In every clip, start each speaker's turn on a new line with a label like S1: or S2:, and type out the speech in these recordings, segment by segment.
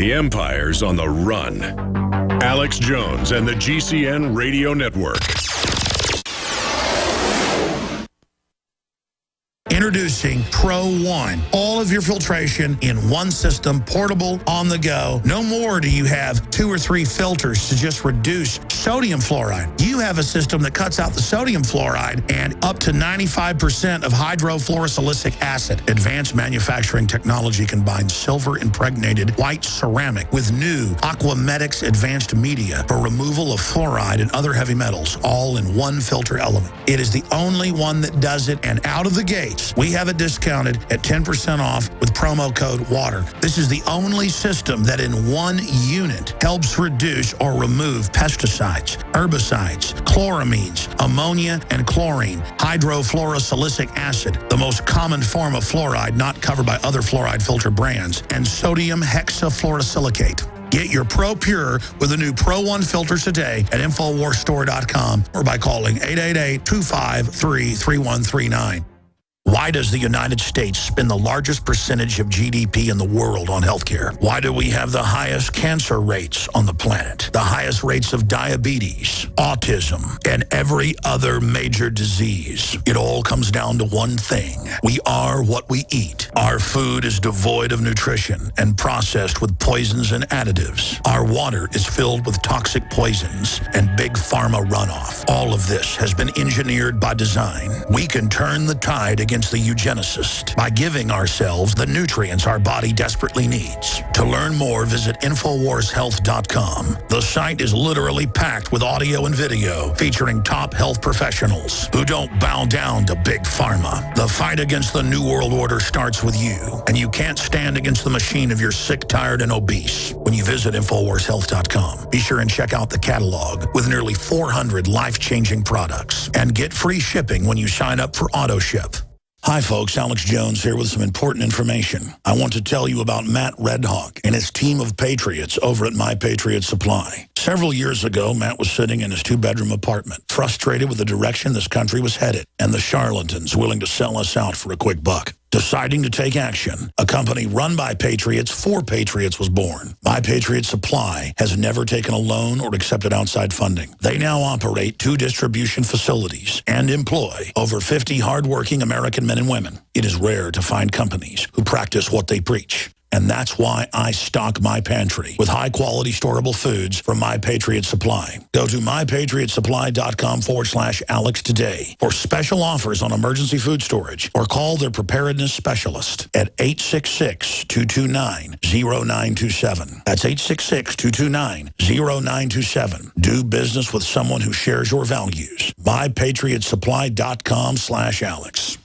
S1: The Empire's on the run. Alex Jones and the GCN Radio Network.
S2: Introducing Pro One. All of your filtration in one system, portable, on the go. No more do you have 2 or 3 filters to just reduce sodium fluoride. You have a system that cuts out the sodium fluoride and up to 95% of hydrofluorosilicic acid. Advanced manufacturing technology combines silver-impregnated white ceramic with new Aquamedics advanced media for removal of fluoride and other heavy metals, all in one filter element. It is the only one that does it, and out of the gates, we have it discounted at 10% off with promo code WATER. This is the only system that in one unit helps reduce or remove pesticides, herbicides, chloramines, ammonia, and chlorine, hydrofluorosilicic acid, the most common form of fluoride not covered by other fluoride filter brands, and sodium hexafluorosilicate. Get your Pro Pure with the new Pro One filters today at InfoWarsStore.com or by calling 888-253-3139. Why does the United States spend the largest percentage of GDP in the world on healthcare? Why do we have the highest cancer rates on the planet, the highest rates of diabetes, autism, and every other major disease? It all comes down to one thing. We are what we eat. Our food is devoid of nutrition and processed with poisons and additives. Our water is filled with toxic poisons and big pharma runoff. All of this has been engineered by design. We can turn the tide against the eugenicist by giving ourselves the nutrients our body desperately needs. To learn more, visit InfoWarsHealth.com. The site is literally packed with audio and video featuring top health professionals who don't bow down to big pharma. The fight against the New World Order starts with you, and you can't stand against the machine if you're sick, tired, and obese. When you visit InfoWarsHealth.com, be sure and check out the catalog with nearly 400 life-changing products and get free shipping when you sign up for AutoShip. Hi folks, Alex Jones here with some important information. I want to tell you about Matt Redhawk and his team of patriots over at My Patriot Supply. Several years ago, Matt was sitting in his 2-bedroom apartment, frustrated with the direction this country was headed and the charlatans willing to sell us out for a quick buck. Deciding to take action, a company run by patriots for patriots was born. My Patriot Supply has never taken a loan or accepted outside funding. They now operate 2 distribution facilities and employ over 50 hardworking American men and women. It is rare to find companies who practice what they preach. And that's why I stock my pantry with high-quality storable foods from My Patriot Supply. Go to mypatriotsupply.com/Alex today for special offers on emergency food storage, or call their preparedness specialist at 866-229-0927. That's 866-229-0927. Do business with someone who shares your values. mypatriotsupply.com/Alex.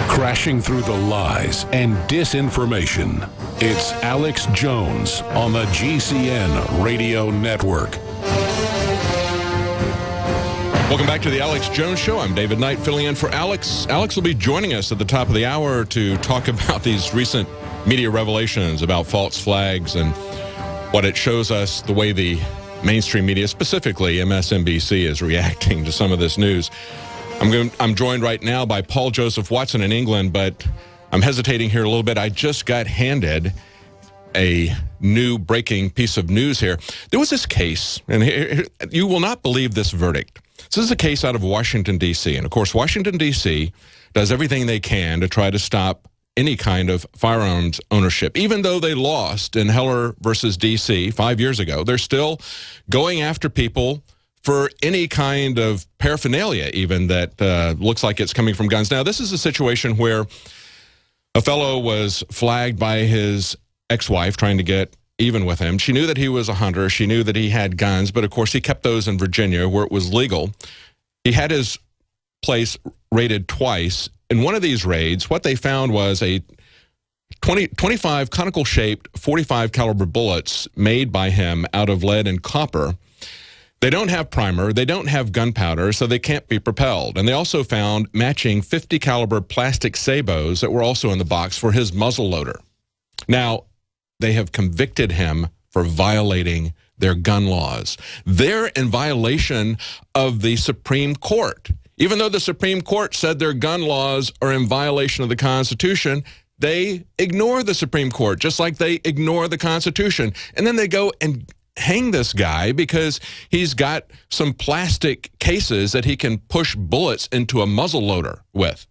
S1: Crashing through the lies and disinformation. It's Alex Jones on the GCN Radio Network.
S3: Welcome back to the Alex Jones Show. I'm David Knight, filling in for Alex. Alex will be joining us at the top of the hour to talk about these recent media revelations about false flags and what it shows us, the way the mainstream media, specifically MSNBC, is reacting to some of this news. I'm joined right now by Paul Joseph Watson in England, but I'm hesitating here a little bit. I just got handed a new breaking piece of news here. There was this case, and you will not believe this verdict. This is a case out of Washington, D.C., and of course, Washington, D.C. does everything they can to try to stop any kind of firearms ownership. Even though they lost in Heller versus D.C. 5 years ago, they're still going after people for any kind of paraphernalia, even that looks like it's coming from guns. Now, this is a situation where a fellow was flagged by his ex-wife trying to get even with him. She knew that he was a hunter. She knew that he had guns, but of course he kept those in Virginia where it was legal. He had his place raided twice. In one of these raids, what they found was a 25 conical-shaped 45 caliber bullets made by him out of lead and copper. They don't have primer, they don't have gunpowder, so they can't be propelled. And they also found matching 50 caliber plastic sabots that were also in the box for his muzzle loader. Now, they have convicted him for violating their gun laws. They're in violation of the Supreme Court. Even though the Supreme Court said their gun laws are in violation of the Constitution, they ignore the Supreme Court, just like they ignore the Constitution. And then they go and hang this guy because he's got some plastic cases that he can push bullets into a muzzle loader with.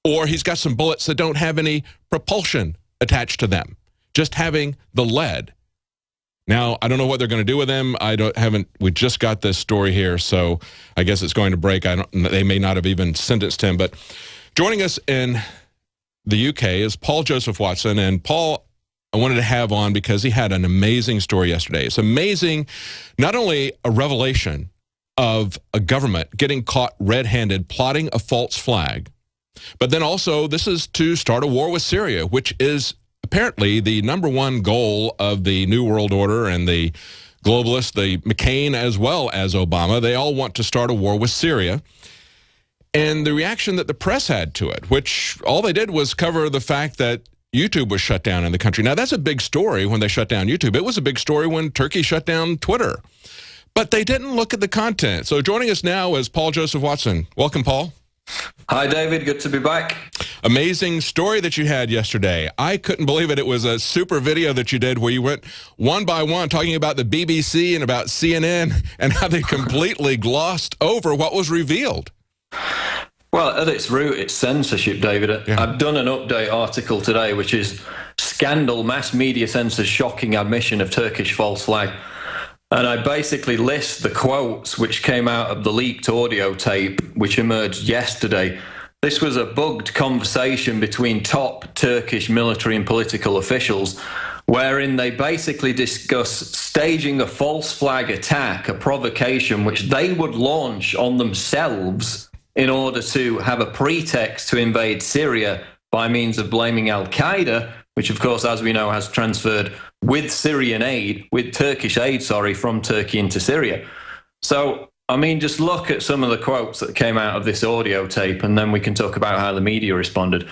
S3: Or he's got some bullets that don't have any propulsion attached to them, just having the lead. Now, I don't know what they're going to do with him. We just got this story here, so I guess it's going to break. They may not have even sentenced him. But joining us in the UK is Paul Joseph Watson. And Paul, I wanted to have on because he had an amazing story yesterday. It's amazing, not only a revelation of a government getting caught red-handed plotting a false flag, but then also this is to start a war with Syria, which is apparently the #1 goal of the New World Order and the globalists, the McCain as well as Obama. They all want to start a war with Syria. And the reaction that the press had to it, which all they did was cover the fact that YouTube was shut down in the country. Now, that's a big story when they shut down YouTube. It was a big story when Turkey shut down Twitter. But they didn't look at the content. So joining us now is Paul Joseph Watson. Welcome, Paul.
S4: Hi, David. Good to be back.
S3: Amazing story that you had yesterday. I couldn't believe it. It was a super video that you did where you went one by one talking about the BBC and about CNN and how they completely glossed over what was revealed.
S4: Well, at its root, it's censorship, David.
S3: Yeah.
S4: I've done an update article today, which is Scandal, Mass Media Censors Shocking Admission of Turkish False Flag. And I basically list the quotes which came out of the leaked audio tape, which emerged yesterday. This was a bugged conversation between top Turkish military and political officials, wherein they basically discuss staging a false flag attack, a provocation which they would launch on themselves in order to have a pretext to invade Syria by means of blaming Al-Qaeda, which, of course, as we know, has transferred with Syrian aid, with Turkish aid, from Turkey into Syria. So, I mean, just look at some of the quotes that came out of this audio tape, and then we can talk about how the media responded.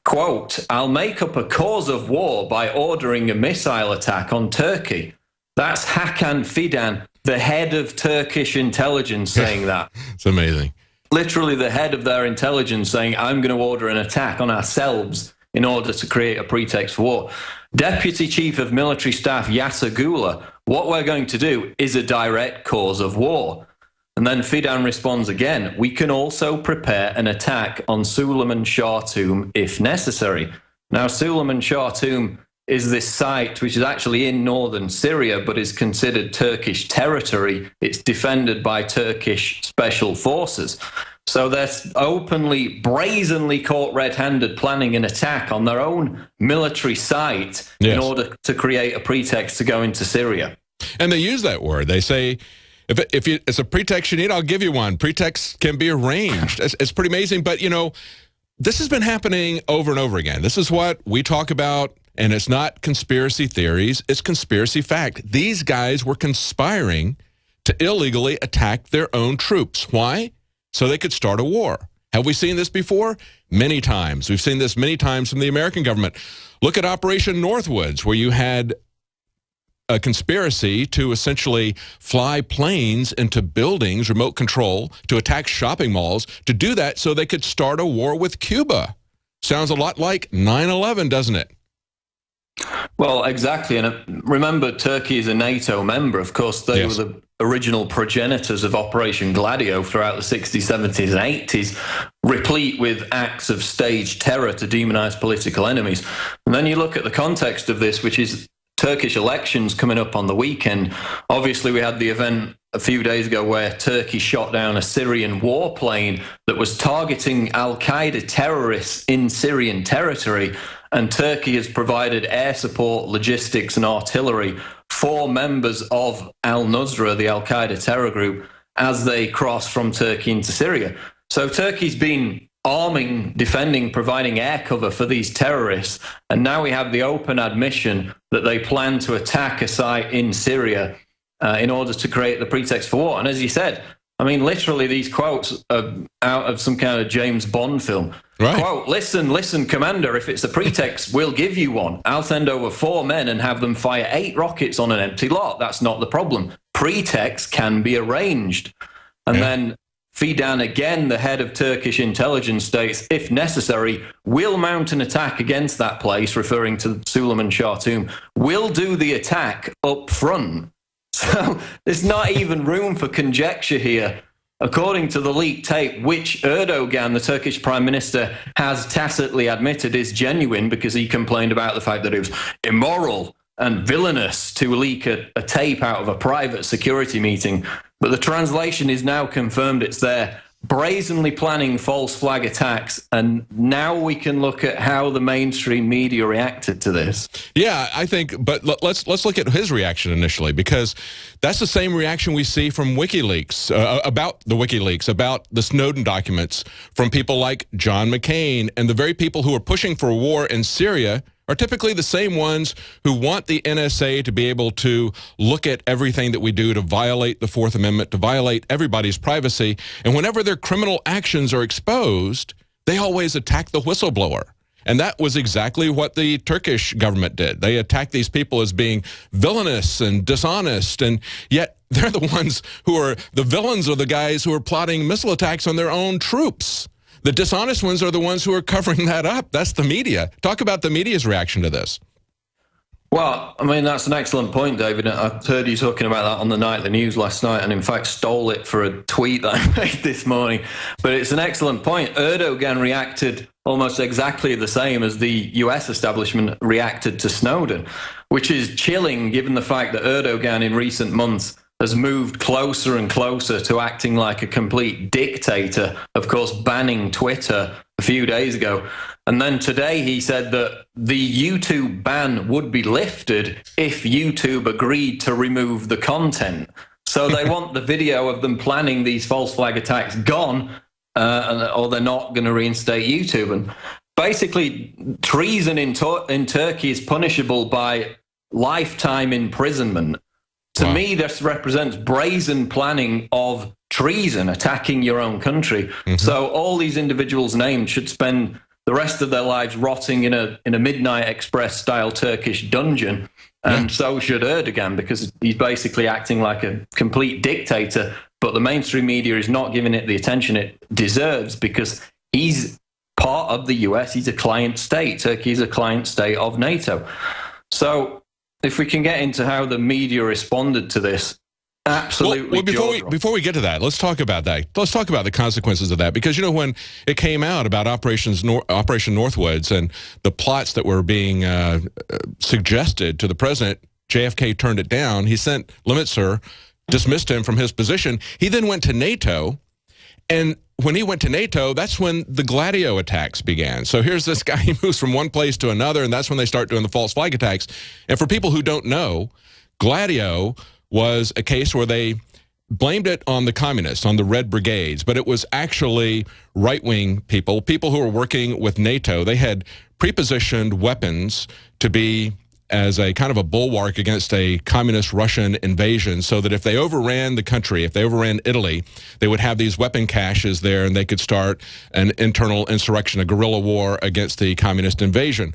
S4: Quote, "I'll make up a cause of war by ordering a missile attack on Turkey." That's Hakan Fidan, the head of Turkish intelligence, saying that.
S3: It's amazing.
S4: Literally the head of their intelligence saying, I'm going to order an attack on ourselves in order to create a pretext for war. Deputy Chief of Military Staff Yasser Gula, what we're going to do is a direct cause of war. And then Fidan responds again, we can also prepare an attack on Suleiman Shah Tomb if necessary. Now, Suleiman Shah Tomb is this site which is actually in northern Syria but is considered Turkish territory. It's defended by Turkish special forces. So they're openly, brazenly caught red-handed planning an attack on their own military site in order to create a pretext to go into Syria.
S3: And they use that word. They say, if it's a pretext you need, I'll give you one. Pretext can be arranged. It's pretty amazing. But, you know, this has been happening over and over again. This is what we talk about, and it's not conspiracy theories. It's conspiracy fact. These guys were conspiring to illegally attack their own troops. Why? So they could start a war. Have we seen this before? Many times. We've seen this many times from the American government. Look at Operation Northwoods, where you had a conspiracy to essentially fly planes into buildings, remote control, to attack shopping malls, to do that so they could start a war with Cuba. Sounds a lot like 9/11, doesn't it?
S4: Well, exactly. And remember, Turkey is a NATO member. Of course, they were the original progenitors of Operation Gladio throughout the 60s, 70s, and 80s, replete with acts of staged terror to demonize political enemies. And then you look at the context of this, which is Turkish elections coming up on the weekend. Obviously, we had the event a few days ago where Turkey shot down a Syrian warplane that was targeting Al-Qaeda terrorists in Syrian territory. And Turkey has provided air support, logistics, and artillery for members of al-Nusra, the Al-Qaeda terror group, as they cross from Turkey into Syria. So Turkey's been arming, defending, providing air cover for these terrorists. And now we have the open admission that they plan to attack a site in Syria in order to create the pretext for war. And as you said, I mean, literally these quotes are out of some kind of James Bond film.
S3: Right.
S4: Quote, listen, Commander, if it's a pretext, we'll give you one. I'll send over 4 men and have them fire 8 rockets on an empty lot. That's not the problem. Pretext can be arranged. And then Fidan, again, the head of Turkish intelligence, states, if necessary, we'll mount an attack against that place, referring to Suleiman Shah tomb. We'll do the attack up front. So there's not even room for conjecture here. According to the leaked tape, which Erdogan, the Turkish prime minister, has tacitly admitted is genuine because he complained about the fact that it was immoral and villainous to leak a tape out of a private security meeting. But the translation is now confirmed it's there, brazenly planning false flag attacks. And now we can look at how the mainstream media reacted to this.
S3: Yeah, I think, but let's look at his reaction initially, because that's the same reaction we see from WikiLeaks, about the Snowden documents, from people like John McCain, and the very people who are pushing for a war in Syria are typically the same ones who want the NSA to be able to look at everything that we do, to violate the Fourth Amendment, to violate everybody's privacy. And whenever their criminal actions are exposed, they always attack the whistleblower. And that was exactly what the Turkish government did. They attacked these people as being villainous and dishonest, and yet they're the ones who are the villains, are the guys who are plotting missile attacks on their own troops. The dishonest ones are the ones who are covering that up. That's the media. Talk about the media's reaction to this.
S4: Well, I mean, that's an excellent point, David. I heard you talking about that on the Nightly News last night, and in fact stole it for a tweet that I made this morning. But it's an excellent point. Erdogan reacted almost exactly the same as the US establishment reacted to Snowden, which is chilling given the fact that Erdogan in recent months has moved closer and closer to acting like a complete dictator, of course, banning Twitter a few days ago. And then today he said that the YouTube ban would be lifted if YouTube agreed to remove the content. So they want the video of them planning these false flag attacks gone, or they're not going to reinstate YouTube. And basically, treason in Turkey is punishable by lifetime imprisonment. To me, this represents brazen planning of treason, attacking your own country. So all these individuals named should spend the rest of their lives rotting in a Midnight Express-style Turkish dungeon, and so should Erdogan, because he's basically acting like a complete dictator, but the mainstream media is not giving it the attention it deserves because he's part of the US, he's a client state. Turkey is a client state of NATO. So if we can get into how the media responded to this, absolutely.
S3: Well, before we get to that, let's talk about that. Let's talk about the consequences of that, because, you know, when it came out about Operation Northwoods and the plots that were being suggested to the president, JFK turned it down. He sent Lemnitzer, dismissed him from his position. He then went to NATO, and when he went to NATO, that's when the Gladio attacks began. So here's this guy, he moves from one place to another, and that's when they start doing the false flag attacks. And for people who don't know, Gladio was a case where they blamed it on the communists, on the Red Brigades, but it was actually right-wing people who were working with NATO. They had prepositioned weapons to be as a kind of a bulwark against a communist Russian invasion, so that if they overran the country, if they overran Italy, they would have these weapon caches there and they could start an internal insurrection, a guerrilla war against the communist invasion.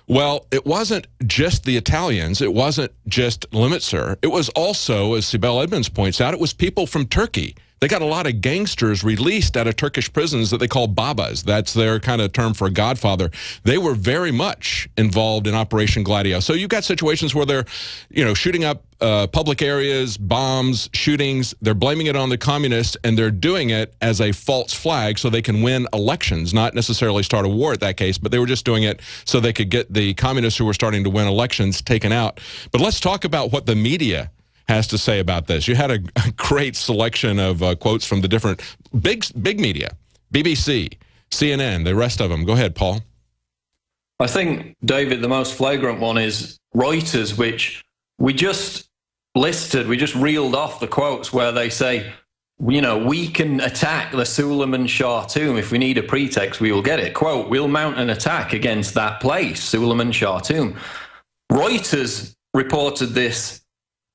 S3: Well, it wasn't just the Italians. It wasn't just Lemnitzer. It was also, as Sibel Edmonds points out, it was people from Turkey. They got a lot of gangsters released out of Turkish prisons that they call babas. That's their kind of term for a godfather. They were very much involved in Operation Gladio. So you've got situations where they're, you know, shooting up public areas, bombs, shootings. They're blaming it on the communists, and they're doing it as a false flag so they can win elections, not necessarily start a war at that case, but they were just doing it so they could get the communists who were starting to win elections taken out. But let's talk about what the media has to say about this. You had a great selection of quotes from the different big media, BBC, CNN, the rest of them. Go ahead, Paul.
S4: I think, David, the most flagrant one is Reuters, which we just listed, we just reeled off the quotes where they say, you know, we can attack the Suleiman Shah tomb. If we need a pretext, we will get it. Quote, we'll mount an attack against that place, Suleiman Shah tomb. Reuters reported this.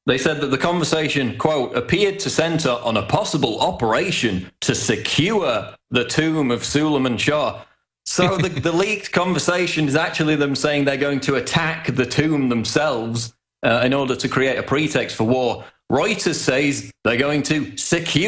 S4: They said that the conversation, quote, appeared to center on a possible operation to secure the tomb of Suleiman Shah. So the leaked conversation is actually them saying they're going to attack the tomb themselves in order to create a pretext for war. Reuters says they're going to secure